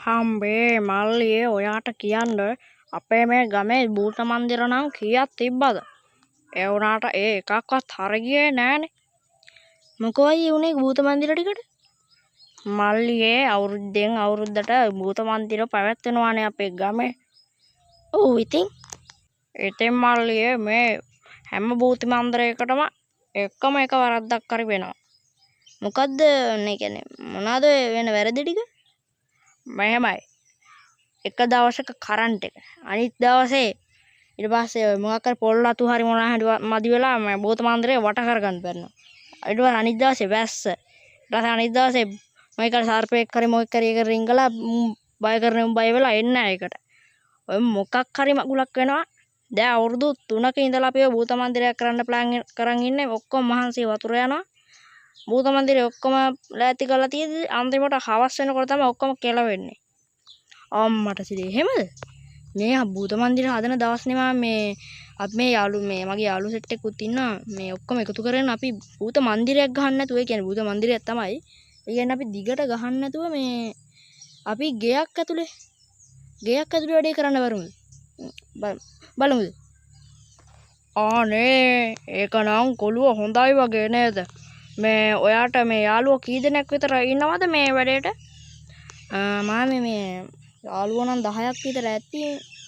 හම්බේ මල්ලියේ ඔයාට කියන්න අපේ මේ ගමේ භූත මන්දිර නම් කීයක් තිබ්බද? ඒ වුණාට ඒ එකක්වත් හරි ගියේ නෑනේ. මොකෝයි උනේ භූත මන්දිර ටිකට? මල්ලියේ අවුරුද්දෙන් අවුරුද්දට භූත මන්දිර පැවැත්වෙනවානේ අපේ ගමේ. ඔව් ඉතින් මල්ලියේ මේ හැම භූත මන්දිරයකටම එකම එක වරද්දක් හරි වෙනවා. මොකද්ද මේ කියන්නේ මොනවාද වෙන වැරදි ටික? මෙහෙමයි. එක දවසක කරන්ට් එක අනිත් දවසේ ඊට පස්සේ මොකක් හරි පොල් අතු හරි මොනවා හරි මදි වෙලා මේ භූත මන්දිරේ වට කරගන්න බැරිනවා. ඊට පස්සේ අනිත් දවසේ වැස්ස. ඊට පස්සේ අනිත් දවසේ මොකක් හරි සර්පෙක් හරි මොකක් හරි එක රිංගලා බය කරන බය වෙලා එන්නේ නැහැ ඒකට. ඔය මොකක් හරි මගුලක් වෙනවා. දැන් අවුරුදු 3ක ඉඳලා අපි භූත මන්දිරයක් කරන්න ප්ලෑන් කරන් ඉන්නේ. ඔක්කොම මහන්සිය වතුර යනවා. භූත මන්දිරේ ඔක්කොම ලෑස්ති කරලා තියෙද්දි අන්තිමට හවස් වෙනකොට තමයි ඔක්කොම කෙලවෙන්නේ. අම්මට සිරේ එහෙමද? මේ භූත මන්දිර හදන දවස්නේ මම මේ අපි මේ යාළු මේ මගේ යාළු සෙට් එකකුත් ඉන්නවා මේ ඔක්කොම එකතු කරගෙන අපි භූත මන්දිරයක් ගහන්න නැතුව ඒ කියන්නේ භූත මන්දිරයක් තමයි. ඒ කියන්නේ අපි දිගට ගහන්න නැතුව මේ අපි ගෙයක් ඇතුලේ වැඩේ කරන්න බලමුද? ආනේ ඒක නම් කොළුව හොඳයි වගේ නේද? මේ ඔයාට මේ යාළුවෝ කී දෙනෙක් විතර ඉන්නවද මේ වැඩේට? මාමේ මේ යාළුවෝ නම් 10ක් විතර ඇති.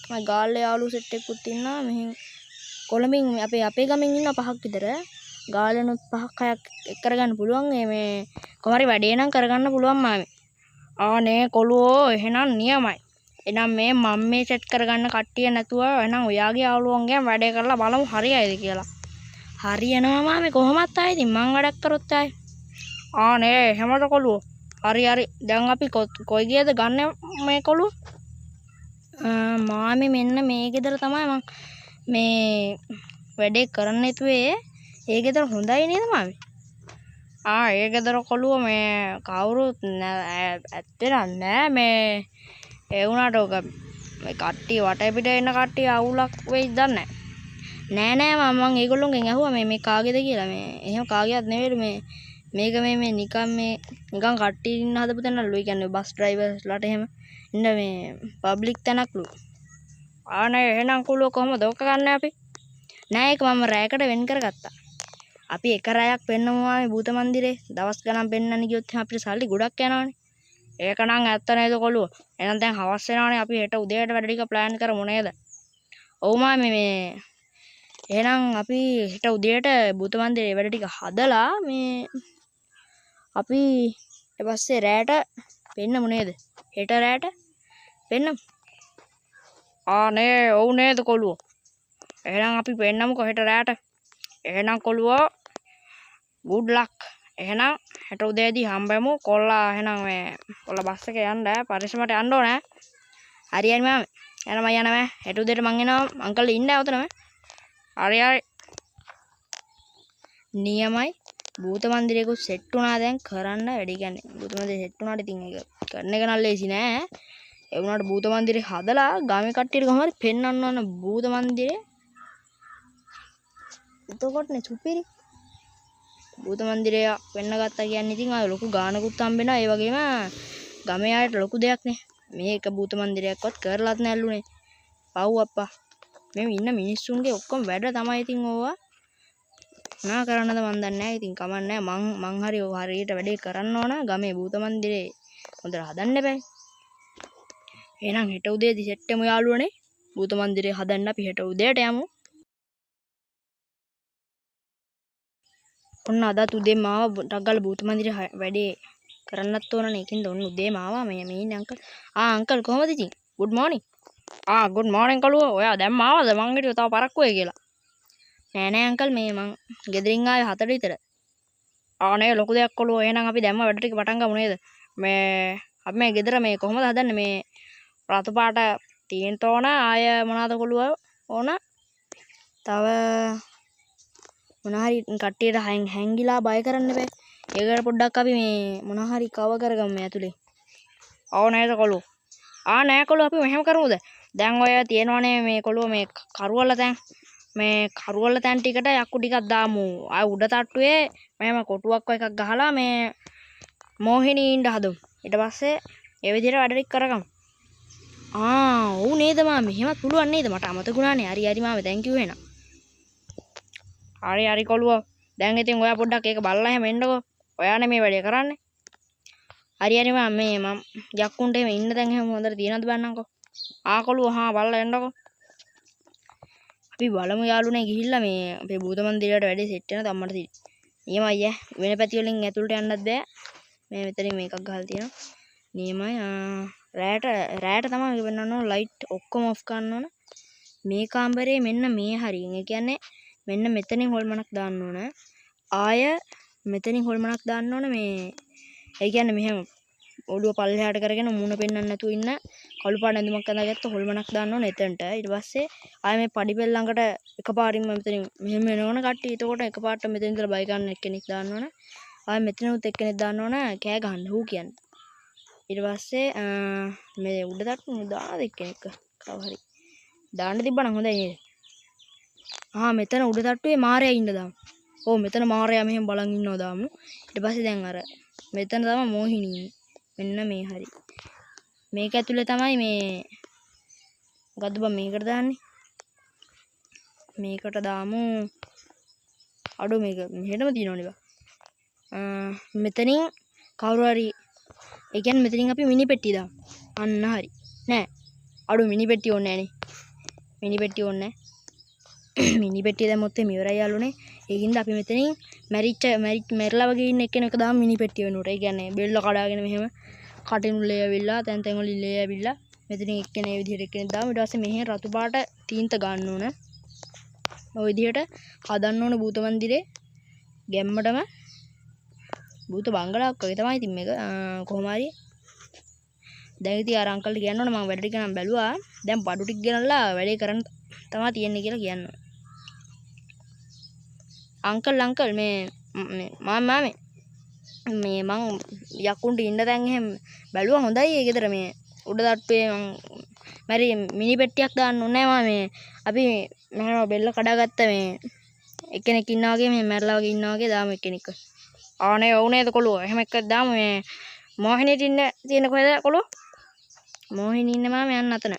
මම ගාල්ලේ යාළුවෝ සෙට් එකකුත් ඉන්නවා. මෙහෙන් කොළඹින් අපේ ගමෙන් ඉන්න 5ක් විතර. ගාල්ලෙනුත් 5ක් 6ක් එක් කරගන්න පුළුවන්. මේ කොහරි වැඩේ නම් කරගන්න පුළුවන් මාමේ. ආනේ කොළුවෝ එහෙනම් නියමයි. එහෙනම් මේ මම මේ සෙට් කරගන්න කට්ටිය නැතුව එහෙනම් ඔයාගේ යාළුවෝන්ගෙන් වැඩේ කරලා බලමු හරියයිද කියලා. හරියනවා මාමේ කොහොමත් ආයි ඉතින් මං වැඩක් කරොත් ආයි. ආනේ එහෙමද කොළුවෝ? හරි දැන් අපි කොයි ගියද ගන්න මේ කොළුව? මාමේ මෙන්න මේ ගෙදර තමයි මං මේ වැඩේ කරන්න හිතුවේ. ඒ ගෙදර හොඳයි නේද මාමේ? ඒ ගෙදර කොළුව මේ කවුරුත් ඇත්තේ නෑ මේ ඒ වුණාට ඔක මේ කට්ටිය වටේ පිට එන කට්ටිය අවුලක් වෙයිද දන්නේ නෑ මම ඒගොල්ලෝගෙන් ඇහුවා මේ කාගේද කියලා. මේ එහෙම කාගේවත් නෙවෙයි මේක මේ නිකන් කට්ටිය ඉන්න හදපු තැනලු. ඒ කියන්නේ බස් ඩ්‍රයිවර්ස්ලාට එහෙම ඉන්න මේ පබ්ලික් තැනක්ලු. ආනේ එහෙනම් කොළුව කොහමද ඔක ගන්න අපි? නෑ ඒක මම රැයකට වෙන් කරගත්තා. අපි එක රැයක් පෙන්නමු ආවේ භූත මන්දිරේ. දවස් ගණන් පෙන්නන්න ගියොත් අපිට සල්ලි ගොඩක් යනවානේ. ඒක නම් ඇත්ත නේද කොළුව? එහෙනම් දැන් හවස් වෙනවානේ අපි හෙට උදේට වැඩ ටික ප්ලෑන් කරමු නේද? ඔව් මාමේ මේ එහෙනම් අපි හෙට උදේට භූත මන්දිරේ වැඩ ටික හදලා මේ අපි ඊට පස්සේ රැයට පෙන්නමු නේද? හෙට රැයට පෙන්නමු. ආනේ ඔව් නේද කොළුව? එහෙනම් අපි පෙන්නමුකෝ හෙට රැයට. එහෙනම් කොළුව good luck. එහෙනම් හෙට උදේදී හම්බෙමු. කොල්ලා එහෙනම් මේ කොල්ලා බස් එකේ යන්න පරිස්සමට යන්න ඕනේ. හරියයි මාමේ. එහෙනම් මම යනවා. හෙට උදේට මං එනවා. අංකල් ඉන්නේ අවතනම. හරි නියමයි. භූත මන්දිරේකුත් සෙට් වුණා දැන් කරන්න වැඩි කියන්නේ. භූත මන්දිරේ සෙට් වුණාට ඉතින් ඒක කරන එක නම් ලේසි නෑ. ඒ වුණාට භූත මන්දිරේ හදලා ගමේ කට්ටියට කොහොමද පෙන්වන්න ඕන භූත මන්දිරේ. එතකොටනේ සුපිරි. භූත මන්දිරය වෙන්න ගත්තා කියන්නේ ඉතින් ආ ලොකු ගානකුත් හම්බෙනවා. ඒ වගේම ගමේ අයට ලොකු දෙයක් නේ. මේක භූත මන්දිරයක්වත් කරලත් නැල්ලුනේ. පව් අප්පා. මේ ඉන්න මිනිස්සුන්ගේ ඔක්කොම වැඩ තමයි ඉතින් ඕවා. මොනා කරන්නද මන් දන්නේ නැහැ. ඉතින් කමන්නේ මං හරි හරියට වැඩේ කරන්න ඕන. ගමේ භූත මන්දිරේ හොඳට හදන්න බෑ. එහෙනම් හෙට උදේදී සෙට් වෙමු යාළුවනේ. භූත මන්දිරේ හදන්න අපි හෙට උදේට යමු. ඔන්න අදත් උදේම ආව ටක් ගාලා භූත මන්දිරේ වැඩේ කරන්නත් ඕනනේ. ඒකින්ද ඔන්න උදේම ආවා මේ ඉන්නේ අංකල්. අංකල් කොහමද ඉතින්? good morning. good morning කොළුව. ඔයා දැම්ම ආවද? මං හිතුවා තව පරක්කු වෙයි කියලා. නෑ අංකල් මේ මං ගෙදරින් ආවේ 4ට විතර. නේ ලොකු දෙයක් කොළුව. එහෙනම් අපි දැම්ම වැඩ ටික පටන් ගමු නේද? මේ අපි මේ ගෙදර මේ කොහොමද හදන්නේ මේ රතු පාට තියෙන්න ඕන. ආය මොනවාද කොළුව ඕන? තව මොනහරි කට්ටියට හැංගිලා බය කරන්න බෑ. ඒකට පොඩ්ඩක් අපි මේ මොනහරි කව කරගමු මේ ඇතුලේ. ඔව් නේද කොළුව? නෑ කොළුව අපි මෙහෙම කරමුද? දැන් ඔය තියෙනවනේ මේ කොළුව මේ කරුවල තැන්. මේ කරුවල තැන් ටිකට යක්කු ටිකක් දාමු. ආ උඩ තට්ටුවේ මෙහෙම කොටුවක් එකක් ගහලා මේ මෝහිනී ඉන්න හදමු. ඊට පස්සේ ඒ විදිහට වැඩ ටික කරගමු. ඔව් නේද මාමේ. එහෙමත් පුළුවන් නේද? මට අමතකුණානේ. හරි හරි මාමේ. thank you එහෙනම්. හරි කොළුවෝ. දැන් ඉතින් ඔයා පොඩ්ඩක් ඒක බලලා එහෙම එන්නකෝ. ඔයානේ මේ වැඩේ කරන්නේ. හරි මම යක්කුන්ට එහෙම ඉන්න තැන් එහෙම හොඳට තියනද බලන්නම්කෝ. කොළුවෝ බලලා එන්නකෝ. අපි බලමු යාළුවනේ ගිහිල්ලා මේ අපේ භූත මන්දිරයට වැඩේ සෙට් වෙනවද අම්මට තියෙන්නේ. නියමයි වෙන පැති වලින් ඇතුළට යන්නත් බෑ. මේ මෙතනින් මේකක් ගහලා තියෙනවා. නියමයි. රෑට තමයි වෙන්නන්න ඕන ලයිට් ඔක්කොම ඔෆ් කරන්න ඕන. මේ කාමරේ මෙන්න මේ හරියෙන්. ඒ කියන්නේ මෙන්න මෙතනින් හොල්මනක් දාන්න ඕන. ආය මෙතනින් හොල්මනක් දාන්න ඕන මේ. ඒ කියන්නේ මෙහෙම ඔළුව පල්ලෙහාට කරගෙන මූණ පෙන්වන්න නැතුව ඉන්න කළු පාට ඇඳුමක් අඳගත්ත හොල්මනක් දාන්න ඕන එතනට. ඊට පස්සේ ආය මේ පඩිපෙල් ළඟට එකපාරින්ම මෙතනින් මෙහෙම එනවන කට්ටිය. එතකොට එකපාරට මෙතන ඉඳලා බයි ගන්න එක්කෙනෙක් දාන්න ඕන. ආය මෙතනත් එක්කෙනෙක් දාන්න ඕන කෑ ගහන්න හූ කියන්නේ. ඊට පස්සේ මේ උඩ තට්ටු දාන එක්කෙනෙක් කව හරි දාන්න තිබ්බනම් හොඳයි නේද? මෙතන උඩ තට්ටුවේ මාරයා ඉන්න දාමු. ඔව් මෙතන මාරයා මෙහෙම බලන් ඉන්නවා දාමු. ඊට පස්සේ දැන් අර මෙතන තමයි මෝහිනී ඉන්නේ. මෙන්න මේ හරි. මේක ඇතුලේ තමයි මේ මොකද්ද බං මේකට දාන්නේ? මේකට දාමු අඩෝ මේක මෙහෙටම තියෙනවනේ බං. මෙතනින් කවුරු හරි ඒ කියන්නේ මෙතනින් අපි මිනි පෙට්ටිය දාමු. අන්න හරි. නෑ. අඩෝ මිනි පෙට්ටිය ඕනේ නෑනේ. මිනි පෙට්ටිය ඕනේ නෑ. මිනි පෙට්ටිය දැම්මොත් එහේ ඉවරයි යාළුවනේ. ඒකින්ද අපි මෙතනින් මැරිලා වගේ ඉන්න එක්කෙනෙක් දාමු මිනි පෙට්ටිය වෙනුවට. ඒ කියන්නේ බෙල්ල කඩාගෙන මෙහෙම කටිනුල්ලේ ඇවිල්ලා තැන් වලින් ලේ ඇවිල්ලා මෙතනින් එක්කෙනේ මේ විදිහට එක්කෙනෙක් දාමු. ඊට පස්සේ මෙහෙ රතු පාට තීන්ත ගන්න ඕන. ඔය විදිහට හදන්න ඕන භූත මන්දිරේ ගැම්මටම භූත බංගලාවක් වගේ තමයි ඉතින් මේක. කොහොම හරි දැන් ඉතින් අර අංකල්ට කියන්න ඕන මම වැඩ ටික නම් බැලුවා. දැන් බඩු ටික ගෙනල්ලා වැඩේ කරන්න තමයි තියෙන්නේ කියලා කියන්න. අංකල් මේ මාමේ මේ මං යකුන්ට ඉන්න තැන් එහෙම බැලුවා හොඳයි ඒ ගෙදර මේ උඩ තට්ටුවේ මං මැරි මිනි පෙට්ටියක් දාන්න ඕනේ නෑ මේ අපි මෙහෙම බෙල්ල කඩාගත්ත මේ එක්කෙනෙක් ඉන්නා වගේ මේ මැරලා වගේ ඉන්නා වගේ දාමු එක්කෙනෙක්. ආනේ ඔව් නේද කොළුව එහෙම එකක් දාමු මේ මොහිනීට ඉන්න තියෙන කොහෙද කොළුව? මොහිනී ඉන්න මාම යන්න අතන.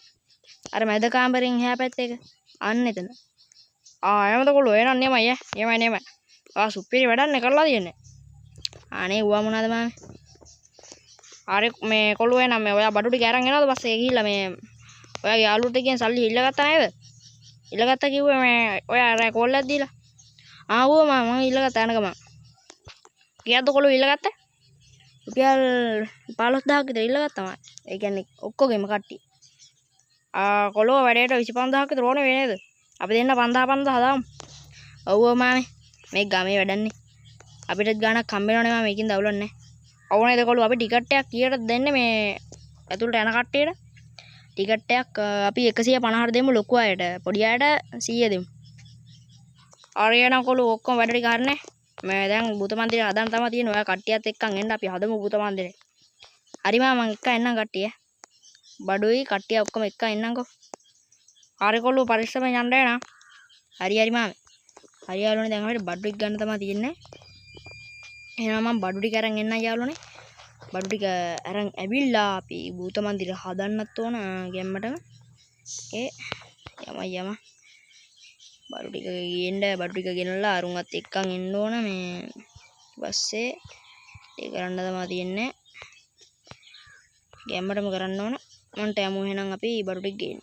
අර මැද කාමරෙන් එහා පැත්තේ එක. අන්න එතන. එහෙමද කොළුව එහෙනම් නියමයි නියමයි. සුපිරි වැඩක් කරලා තියෙන්නේ. අනේ ඌවා මොනවාද මාමේ? අර මේ කොළුවේ නම් මේ ඔයා බඩු ටික අරන් එනවද පස්සේ ගිහිල්ලා මේ ඔයාගේ යාළුවට කියන සල්ලි ඉල්ලගත්තා නේද? ඉල්ලගත්තා කිව්වේ මේ ඔයා අර කෝල්ලක් දීලා. ඌව මම ඉල්ලගත්තා යන ගමන්. කීයක්ද කොළුව ඉල්ලගත්තේ? රුපියල් 15000ක් විතර ඉල්ලගත්තා මම. ඒ කියන්නේ ඔක්කොගෙම කට්ටිය. කොළුව වැඩේට 25000ක් විතර ඕනේ වේ නේද? අපි දෙන්න 5000 දාමු. ඔව් මාමේ. මේ ගමේ වැඩන්නේ. අපිටත් ගාණක් හම්බෙනවනේ මම මේකින් දවුලක් නැහැ. ඔව් නේද කොළුව අපි ටිකට් එකක් කීයටද දෙන්නේ මේ ඇතුළට යන කට්ටියට? ටිකට් එකක් අපි 150ට දෙමු ලොකු අයට. පොඩි අයට 100 දෙමු. ආරියනම් කොළුව ඔක්කොම වැඩ ටික හරිනේ. මේ දැන් භූත මන්දිරය හදන්න තමයි තියෙන්නේ. ඔයා කට්ටියත් එක්කන් එන්න අපි හදමු භූත මන්දිරේ. හරි මම එක්ක එන්නම් කට්ටිය. බඩුයි කට්ටිය ඔක්කොම එක්ක එන්නම්කෝ. හරි කොළුව පරිස්සමෙන් යන්න එනවා. හරි මාමේ. හරි යාළුවනේ දැන් අපිට බඩු ටික ගන්න තමයි තියෙන්නේ. එහෙනම් මම බඩු ටික අරන් එන්නම් යාළුවනේ. බඩු ටික අරන් ඇවිල්ලා අපි භූත මන්දිරය හදන්නත් ඕන ගැම්මටම. යම බඩු ටික ගේන්න බඩු ටික ගෙනල්ලා අරුන්වත් එක්කන් එන්න ඕන මේ ඊපස්සේ ඒ කරන්න තමයි තියෙන්නේ. ගැම්මටම කරන්න ඕන. මන්ට යමු එහෙනම් අපි බඩු ටික ගේන්න.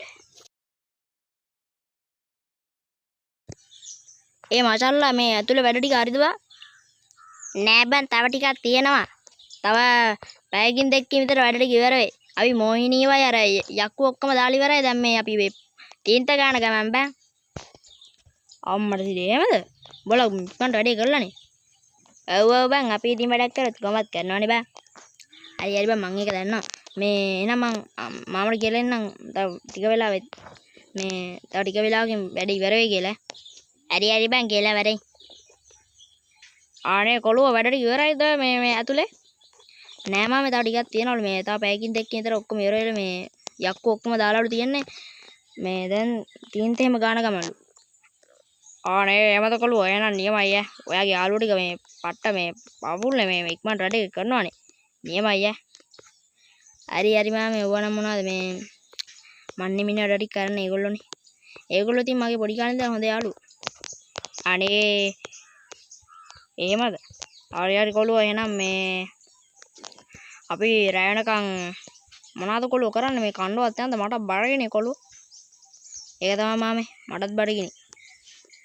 මචල්ලා මේ ඇතුලේ වැඩ ටික හරිද බා? නෑ බං තව ටිකක් තියෙනවා. තව පැයකින් දෙකකින් විතර වැඩ ටික ඉවර වෙයි. අපි මොහිනීවයි අර යක්කු ඔක්කොම දාලා ඉවරයි. දැන් මේ අපි තීන්ත ගාන ගමන් බං. අම්මට ඉතින් එහෙමද? බල මන්ට වැඩේ කරලානේ. ඔව් බං අපි ඉතින් වැඩක් කරත් කොහොමත් කරනවනේ බං. හරි බං මං ඒක දන්නවා. මේ එහෙනම් මං මාමට කියලා එන්නම් තව ටික වෙලාවෙත් මේ තව ටික වෙලාවකින් වැඩ ඉවර වෙයි කියලා. හරි බං කියලා වැඩේ. ආනේ කොළුව වැඩ ටික ඉවරයිද මේ ඇතුලේ? නෑ මාමේ තව ටිකක් තියෙනවලු මේ තව පැයකින් දෙකකින් විතර ඔක්කොම ඉවර වෙලා මේ යක්කු ඔක්කොම දාලාලු තියෙන්නේ. මේ දැන් තීන්ත එහෙම ගාන ගමන්ලු. ආනේ එමද කොළුව එහෙනම් නියමයි ඔයාගේ යාළුවෝ ටික මේ පට්ට මේ පවුල්නේ මේ ඉක්මනට වැඩ කරනවානේ. නියමයි හරි මාමේ ඕවා නම් මොනවද මේ මන්නේ මිනිහට ටික කරන්න ඒගොල්ලෝනේ. ඒගොල්ලෝ ඉතින් මගේ පොඩි කාලේ ඉඳන් හොඳ යාළුවෝ. අනේ එහෙමද? හරි කොළුවා එහෙනම් මේ අපි රැ වෙනකන් මොනවද කොළුව කරන්නේ මේ කණ්ඩවත් යන්ද මට බඩගිනි කොළුව. ඒක තමයි මාමේ මටත් බඩගිනි.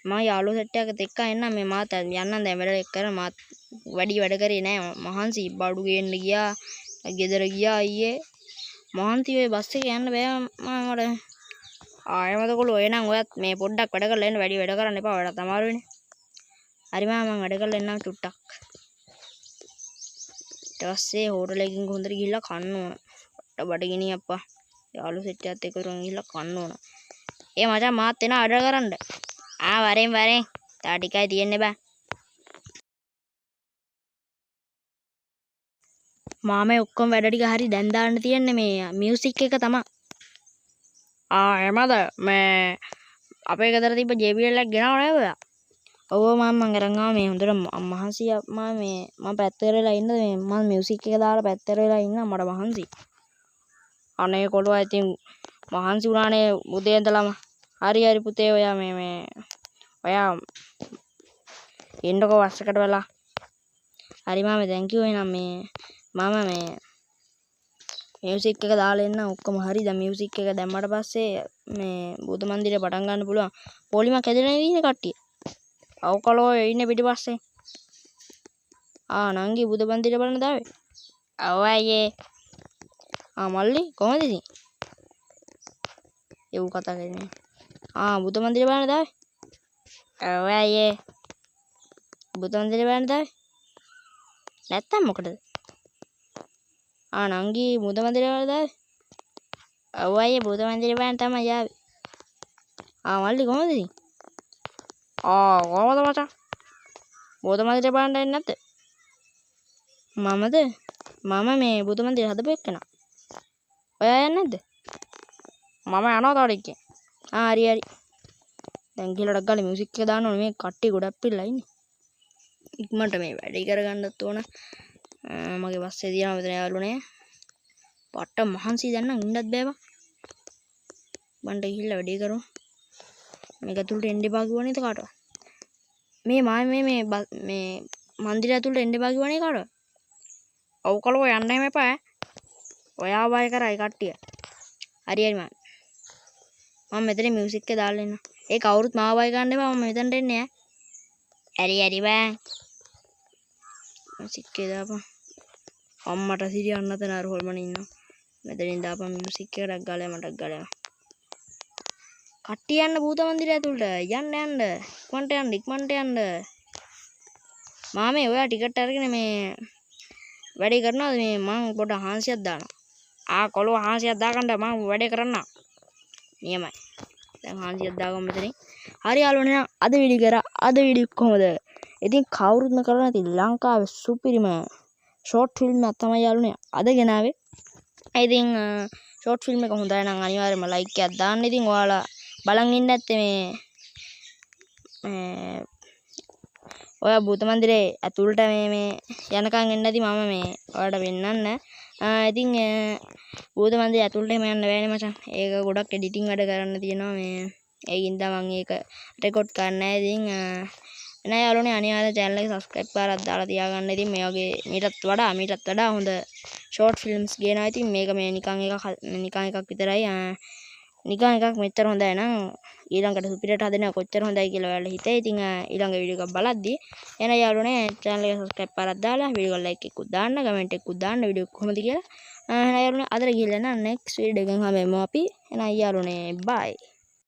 මම යාළුවෝ සෙට් එකකට එක්ක එන්න මේ මාත් යන්නම් දැන් වැඩ කරන මාත් වැඩ කරේ නෑ මහන්සි බඩු ගේන්න ගියා ගෙදර ගියා අයියේ මහන්සි ඔය බස් එකේ යන්න බෑ මට ආයෙමද කොළුව එහෙනම් ඔයත් මේ පොඩ්ඩක් වැඩ කරලා එන්න වැඩි වැඩ කරන්න එපා වැඩ අමාරු වෙන්නේ. හරි මම වැඩ කරලා එන්නම් චුට්ටක්. ඊට පස්සේ හෝටල් එකකින් හොඳට ගිහිල්ලා කන්න ඕන. බඩගිනි අප්පා. යාළුවෝ සෙට් එකත් එක්ක උරන් ගිහිල්ලා කන්න ඕන. ඒ මචං මාත් එන වැඩ කරන්න. වරෙන් තා ටිකයි තියෙන්නේ බෑ. මාමේ ඔක්කොම වැඩ ටික හරි දැන් දාන්න තියෙන්නේ මේ මියුසික් එක තමයි. එහෙමද මේ අපේ ගෙදර තිබ්බ JBL එක ගෙනාව නේද ඔයා? ඔව් මම අරන් ආවා මේ හොඳට මහන්සි මම පැත්තට වෙලා ඉන්න මේ මම මියුසික් එක දාලා පැත්තට වෙලා ඉන්න මට මහන්සි. අනේ කොළුවා ඉතින් මහන්සි උනානේ උදේ ඉඳලම. හරි පුතේ ඔයා ඔයා එන්නකෝ බස් එකට වෙලා. හරි මාමේ thank you එහෙනම් මම මියුසික් එක දාලා එන්න ඔක්කොම හරි. දැන් මියුසික් එක දැම්මට පස්සේ මේ බුදු මන්දිරේ පටන් ගන්න පුළුවන්. පොලිමක් හැදෙලා ඉන්නේ කට්ටිය. අවකලෝ ඉන්නේ පිටිපස්සේ. නංගි බුදු මන්දිරේ බලන්න දාවේ. ඔව් අයියේ. මල්ලි කොහමද ඉතින්? ඒව කතා කරන්නේ. බුදු මන්දිරේ බලන්න දාවේ. ඔව් අයියේ. බුදු මන්දිරේ බලන්න දාවේ. නැත්තම් මොකටද? නංගි බුදු මන්දිරේ බලන්න දාවේ. ඔව් අයියේ බුදු මන්දිරේ බලන්න තමයි ආවේ. මල්ලි කොහමද ඉතින්? කොහමද මචං? බුදු මන්දිරේ බලන්න එන්නේ නැද්ද? මම මේ බුදු මන්දිරේ හදපු එක්කන. ඔයා යන්නේ නැද්ද? මම යනවා තව ටිකකින්. හරි. දැන් ගිහලා ඩක් ගාලා මියුසික් එක දාන්න ඕනේ. මේ කට්ටිය ගොඩක් පිළලා ඉන්නේ. ඉක්මනට මේ වැඩේ කරගන්නත් ඕන. මගේ බස් එකේ තියනවා මෙතන යාළුවනේ. පට්ට මහන්සි දැන් නම් ඉන්නත් බෑ බං. බණ්ඩ ගිහිල්ලා වැඩේ කරමු. මේක ඇතුළට එන්න එපා කිව්වනේ කාටවත්. මේ මන්දිරය ඇතුළට එන්න එපා කිව්වනේ කාටවත්. ඔව් කලෝ යන්න එහෙම එපා. ඔයා බය කරයි කට්ටිය. හරි මම මෙතන මියුසික් එක දාලා එන්න. ඒ කවුරුත් මාව බය ගන්න එපා. මම මෙතනට එන්නේ හරි බෑ. මියුසික් එක දාපන්. අම්මට සිරියන්න නැතන අර හොල්මන ඉන්නවා. මෙතනින් දාපන් මියුසික් එකක් ගාලා මටක් ගාලා. කට්ටිය යන්න භූත මන්දිරය ඇතුළට. යන්න. ඉක්මනට යන්න. මාමේ ඔයා ටිකට් අරගෙන මේ වැඩේ කරනවාද මේ මං පොඩ හාන්සියක් දානවා. කොළොව හාන්සියක් දාගන්න මම වැඩේ කරන්න. නියමයි. දැන් හාන්සියක් දාගමු මෙතනින්. හරි යාළුවනේ අද වීඩියෝ කොහොමද? ඉතින් කවුරුත්ම කරලා නැති ලංකාවේ සුපිරිම ෂෝට් ෆිල්ම් එකක් තමයි යාළුවනේ අද ගෙනාවේ. ඉතින් ෂෝට් ෆිල්ම් එක හොඳයි නම් අනිවාර්යයෙන්ම ලයික් එකක් දාන්න. ඉතින් ඔයාලා බලන් ඉන්න නැත්තේ මේ ඔයා භූත මන්දිරේ ඇතුළට මේ යනකම් එන්න ඇති මම මේ ඔයාලට වෙන්නන්න. ඉතින් භූත මන්දිරේ ඇතුළට එම යන්න බෑනේ මචං. ඒක ගොඩක් එඩිටින් වැඩ කරන්න තියෙනවා මේ. ඒකින්ද මම ඒක රෙකෝඩ් කරන්න නැහැ. ඉතින් නෑ යාළුවනේ අනිවාර්යෙන් channel එක subscribe කරලා දාලා තියාගන්න. ඉතින් මේ වගේ මීටත් වඩා හොඳ short films ගේනවා. ඉතින් මේක මේ නිකන් එකක් විතරයි. නිකන් එකක් මෙච්චර හොඳයි නම් ඊළඟට සුපිරියට හදනවා කොච්චර හොඳයි කියලා ඔයාලා හිතේ. ඉතින් ඊළඟ වීඩියෝ එකක් බලද්දී එන යාළුවනේ channel එක subscribe කරලා දාලා වීඩියෝ එක like එකකුත් දාන්න, comment එකකුත් දාන්න වීඩියෝ එක කොහොමද කියලා. එන යාළුවනේ අදට ගිහලා නම් next වීඩියෝ එකෙන් හම්බෙමු අපි. එන යාළුවනේ bye.